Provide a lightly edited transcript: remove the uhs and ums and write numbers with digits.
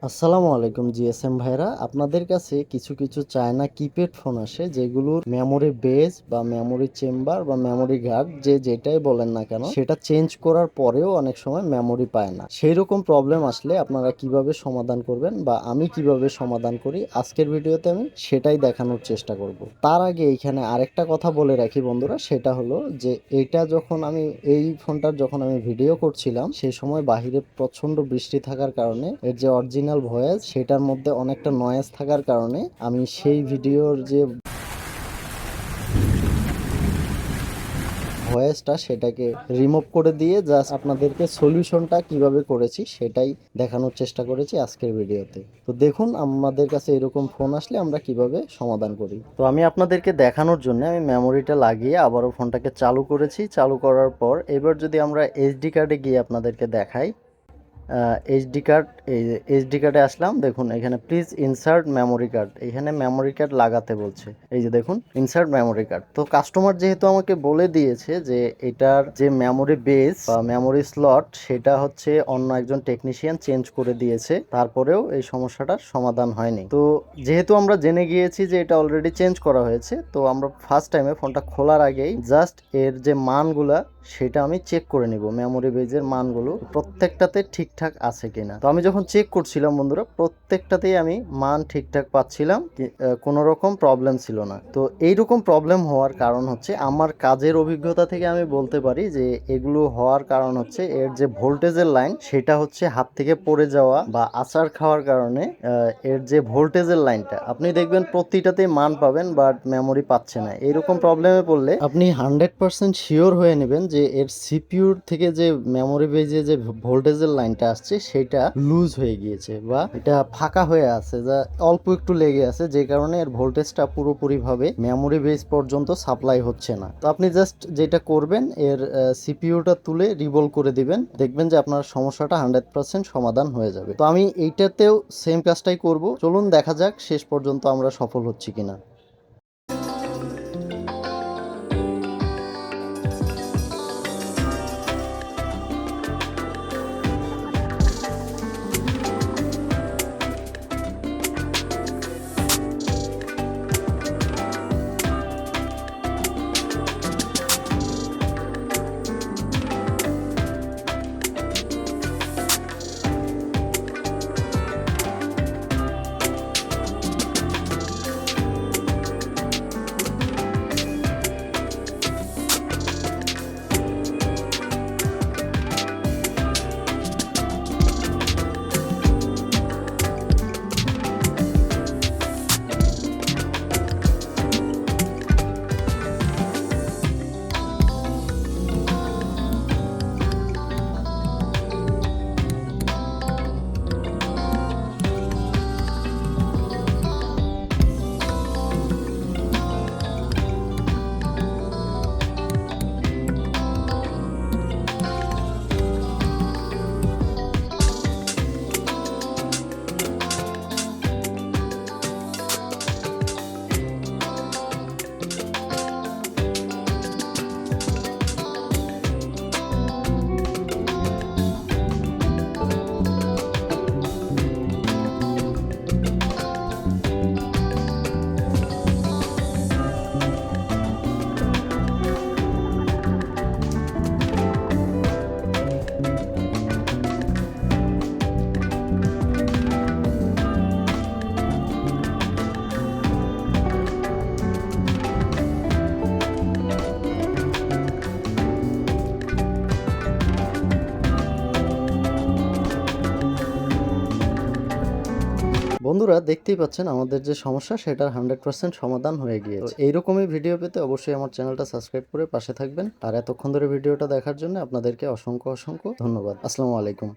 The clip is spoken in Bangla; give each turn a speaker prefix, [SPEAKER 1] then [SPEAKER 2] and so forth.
[SPEAKER 1] আসসালামু আলাইকুম জিএসএম ভাইরা, আপনাদের কাছে কিছু কিছু চায়না কিপ্যাড ফোন আসে যেগুলোর মেমোরি বেস বা মেমোরি চেম্বার বা মেমোরি গার্ড যে যেটাই বলেন না কেন সেটা চেঞ্জ করার পরেও অনেক সময় মেমোরি পায় না। সেই রকম প্রবলেম আসলে আপনারা কিভাবে সমাধান করবেন বা আমি কিভাবে সমাধান করি আজকের ভিডিওতে আমি সেটাই দেখানোর চেষ্টা করব। তার আগে এইখানে আরেকটা কথা বলে রাখি বন্ধুরা, সেটা হলো যে এটা যখন আমি এই ফোনটার যখন আমি ভিডিও করছিলাম সেই সময় বাহিরে প্রচন্ড বৃষ্টি থাকার কারণে এর যে অরিজিনাল ভয়েস সেটার মধ্যে অনেকটা নয়েজ থাকার কারণে আমি সেই ভিডিওর যে ভয়েসটা সেটাকে রিমুভ করে দিয়ে জাস্ট আপনাদেরকে সলিউশনটা কিভাবে করেছি সেটাই দেখানোর চেষ্টা করেছি আজকের ভিডিওতে। তো দেখুন আমাদের কাছে এরকম ফোন আসলে আমরা কিভাবে সমাধান করি। তো আমি আপনাদেরকে দেখানোর জন্য আমি মেমোরিটা লাগিয়ে আবারও ফোনটাকে চালু করেছি। চালু করার পর এবার যদি আমরা এইচডি কার্ডে গিয়ে আপনাদেরকে দেখাই, এইচডি কার্ড, এই এইচডি কার্ডে আসলাম। দেখুন এখানে প্লিজ ইনসার্ট মেমোরি কার্ড, এখানে মেমোরি কার্ড লাগাতে বলছে। এই যে দেখুন ইনসার্ট মেমোরি কার্ড। তো কাস্টমার যেহেতু আমাকে বলে দিয়েছে যে এটার যে মেমোরি বেস বা মেমোরি স্লট সেটা হচ্ছে অন্য একজন টেকনিশিয়ান চেঞ্জ করে দিয়েছে, তারপরেও এই সমস্যাটার সমাধান হয়নি। তো যেহেতু আমরা জেনে গিয়েছি যে এটা অলরেডি চেঞ্জ করা হয়েছে, তো আমরা ফার্স্ট টাইমে ফোনটা খোলার আগেই জাস্ট এর যে মানগুলা সেটা আমি চেক করে নিব, মেমোরি বেজের মানগুলো প্রত্যেকটাতে ঠিকঠাক আছে কিনা। তো আমি যখন চেক করছিলাম বন্ধুরা, প্রত্যেকটাতেই আমি মান ঠিকঠাক পাচ্ছিলাম, কোনো রকম প্রবলেম ছিল না। তো এইরকম প্রবলেম হওয়ার কারণ হচ্ছে, আমার কাজের অভিজ্ঞতা থেকে আমি বলতে পারি যে এগুলো হওয়ার কারণ হচ্ছে এর যে ভোল্টেজের লাইন সেটা হচ্ছে হাত থেকে পড়ে যাওয়া বা আছাড় খাওয়ার কারণে এর যে ভোল্টেজের লাইনটা আপনি দেখবেন প্রতিটাতেই মান পাবেন বাট মেমোরি পাচ্ছে না। এইরকম প্রবলেমে পড়লে আপনি 100% শিওর হয়ে নেবেন যে এর সিপিইউর থেকে যে মেমোরি বেজে যে ভোল্টেজের লাইনটা আসছে সেটা লুজ হয়ে গিয়েছে বা এটা ফাঁকা হয়ে আছে, যা অল্প একটু লেগে আছে, যে কারণে এর ভোল্টেজটা পুরোপুরিভাবে মেমোরি বেজ পর্যন্ত সাপ্লাই হচ্ছে না। তো আপনি জাস্ট যেটা করবেন, এর সিপিইউটা তুলে রিভল করে দিবেন, দেখবেন যে আপনার সমস্যাটা 100% সমাধান হয়ে যাবে। তো আমি এইটাতেও সেম কাজটাই করব। চলুন দেখা যাক শেষ পর্যন্ত আমরা সফল হচ্ছি কিনা। বন্ধুরা দেখতেই পাচ্ছেন আমাদের যে সমস্যা সেটার 100% সমাধান হয়ে গিয়েছে। এইরকমই ভিডিও পেতে অবশ্যই আমার চ্যানেলটা সাবস্ক্রাইব করে পাশে থাকবেন। আর এতক্ষণ ধরে ভিডিওটা দেখার জন্য আপনাদেরকে অসংখ্য অসংখ্য ধন্যবাদ। আসসালামু আলাইকুম।